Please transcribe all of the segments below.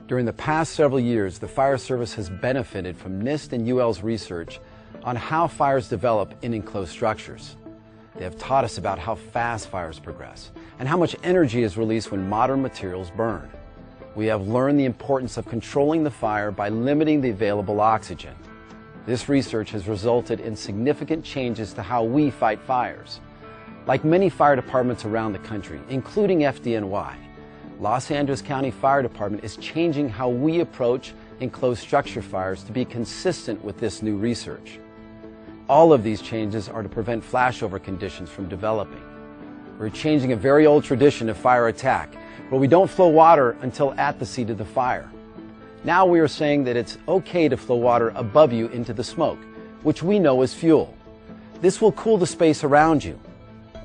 During the past several years, the fire service has benefited from NIST and UL's research on how fires develop in enclosed structures. They have taught us about how fast fires progress and how much energy is released when modern materials burn. We have learned the importance of controlling the fire by limiting the available oxygen. This research has resulted in significant changes to how we fight fires. Like many fire departments around the country, including FDNY, Los Angeles County Fire Department is changing how we approach enclosed structure fires to be consistent with this new research. All of these changes are to prevent flashover conditions from developing. We're changing a very old tradition of fire attack, where we don't flow water until at the seat of the fire. Now we are saying that it's okay to flow water above you into the smoke, which we know is fuel. This will cool the space around you.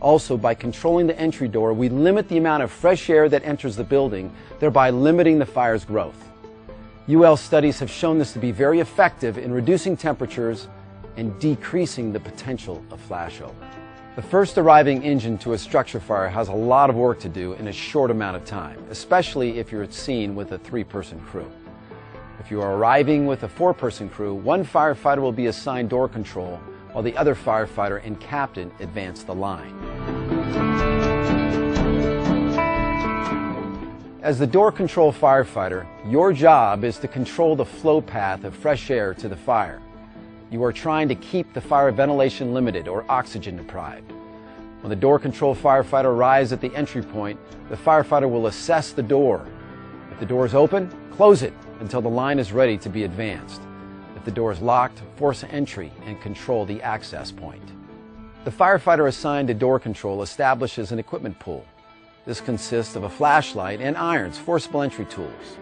Also, by controlling the entry door, we limit the amount of fresh air that enters the building, thereby limiting the fire's growth. UL studies have shown this to be very effective in reducing temperatures and decreasing the potential of flashover. The first arriving engine to a structure fire has a lot of work to do in a short amount of time, especially if you're at scene with a 3-person crew. If you are arriving with a 4-person crew, one firefighter will be assigned door control, while the other firefighter and captain advance the line. As the door control firefighter, your job is to control the flow path of fresh air to the fire. You are trying to keep the fire ventilation limited or oxygen deprived. When the door control firefighter arrives at the entry point, the firefighter will assess the door. If the door is open, close it until the line is ready to be advanced. If the door is locked, force entry and control the access point. The firefighter assigned to door control establishes an equipment pool. This consists of a flashlight and irons, forcible entry tools.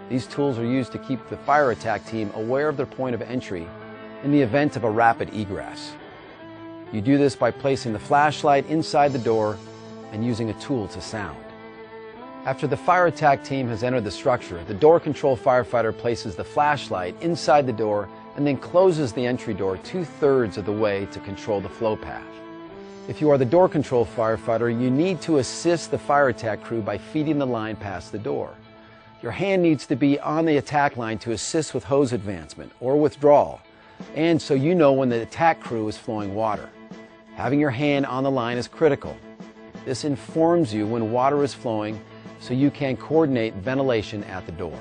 These tools are used to keep the fire attack team aware of their point of entry in the event of a rapid egress. You do this by placing the flashlight inside the door and using a tool to sound. After the fire attack team has entered the structure, the door control firefighter places the flashlight inside the door and then closes the entry door 2/3 of the way to control the flow path. If you are the door control firefighter, you need to assist the fire attack crew by feeding the line past the door. Your hand needs to be on the attack line to assist with hose advancement or withdrawal, and so you know when the attack crew is flowing water. Having your hand on the line is critical. This informs you when water is flowing so you can coordinate ventilation at the door.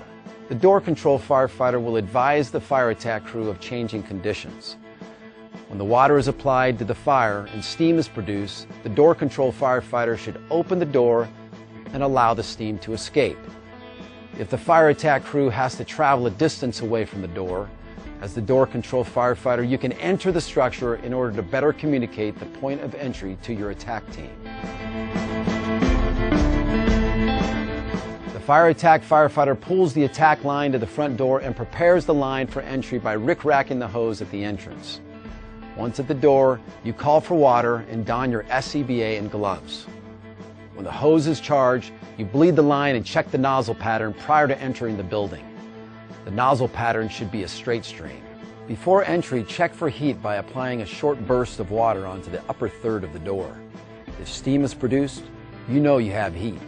The door control firefighter will advise the fire attack crew of changing conditions. When the water is applied to the fire and steam is produced, the door control firefighter should open the door and allow the steam to escape. If the fire attack crew has to travel a distance away from the door, as the door control firefighter, you can enter the structure in order to better communicate the point of entry to your attack team. The fire attack firefighter pulls the attack line to the front door and prepares the line for entry by rick-racking the hose at the entrance. Once at the door, you call for water and don your SCBA and gloves. When the hose is charged, you bleed the line and check the nozzle pattern prior to entering the building. The nozzle pattern should be a straight stream. Before entry, check for heat by applying a short burst of water onto the upper third of the door. If steam is produced, you know you have heat.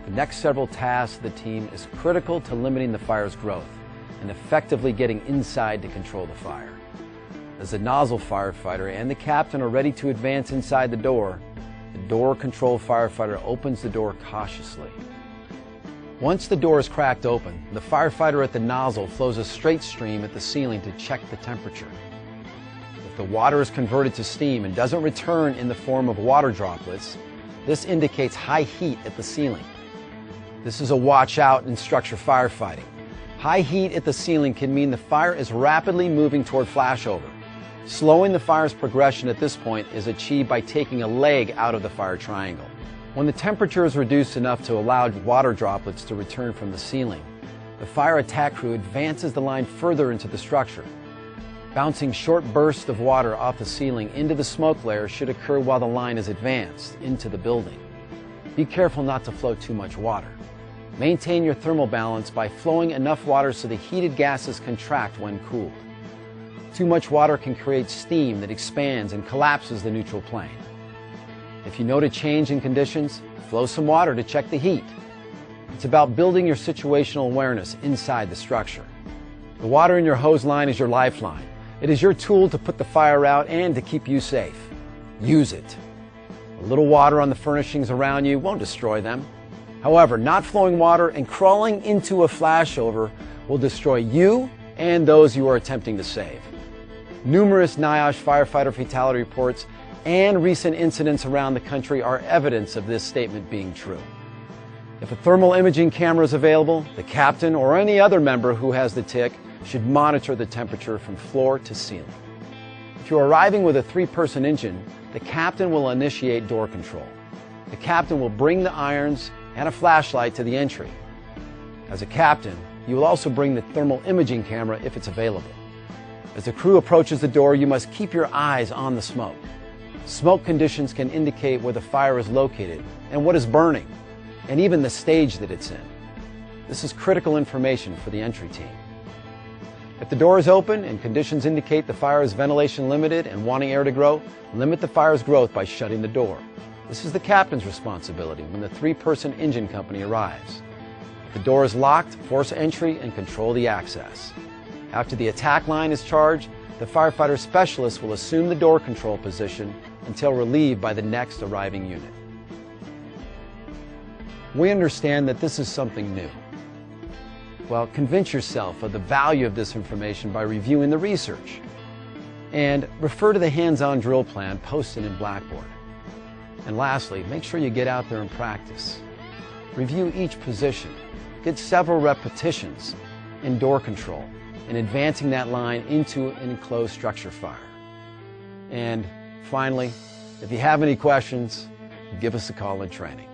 The next several tasks of the team is critical to limiting the fire's growth and effectively getting inside to control the fire. As the nozzle firefighter and the captain are ready to advance inside the door control firefighter opens the door cautiously. Once the door is cracked open, the firefighter at the nozzle flows a straight stream at the ceiling to check the temperature. If the water is converted to steam and doesn't return in the form of water droplets, this indicates high heat at the ceiling. This is a watch out in structure firefighting. High heat at the ceiling can mean the fire is rapidly moving toward flashover. Slowing the fire's progression at this point is achieved by taking a leg out of the fire triangle. When the temperature is reduced enough to allow water droplets to return from the ceiling, the fire attack crew advances the line further into the structure. Bouncing short bursts of water off the ceiling into the smoke layer should occur while the line is advanced into the building. Be careful not to flow too much water. Maintain your thermal balance by flowing enough water so the heated gases contract when cooled. Too much water can create steam that expands and collapses the neutral plane. If you note a change in conditions, flow some water to check the heat. It's about building your situational awareness inside the structure. The water in your hose line is your lifeline. It is your tool to put the fire out and to keep you safe. Use it. A little water on the furnishings around you won't destroy them. However, not flowing water and crawling into a flashover will destroy you and those you are attempting to save. Numerous NIOSH firefighter fatality reports and recent incidents around the country are evidence of this statement being true. If a thermal imaging camera is available, the captain or any other member who has the tick should monitor the temperature from floor to ceiling. If you're arriving with a 3-person engine, the captain will initiate door control. The captain will bring the irons and a flashlight to the entry. As a captain, you will also bring the thermal imaging camera if it's available. As the crew approaches the door, you must keep your eyes on the smoke. Smoke conditions can indicate where the fire is located and what is burning, and even the stage that it's in. This is critical information for the entry team. If the door is open and conditions indicate the fire is ventilation limited and wanting air to grow, limit the fire's growth by shutting the door. This is the captain's responsibility when the 3-person engine company arrives. If the door is locked, force entry and control the access. After the attack line is charged, the firefighter specialist will assume the door control position until relieved by the next arriving unit. We understand that this is something new. Well, convince yourself of the value of this information by reviewing the research. And refer to the hands-on drill plan posted in Blackboard. And lastly, make sure you get out there and practice. Review each position. Get several repetitions in door control and advancing that line into an enclosed structure fire. And finally, if you have any questions, give us a call in training.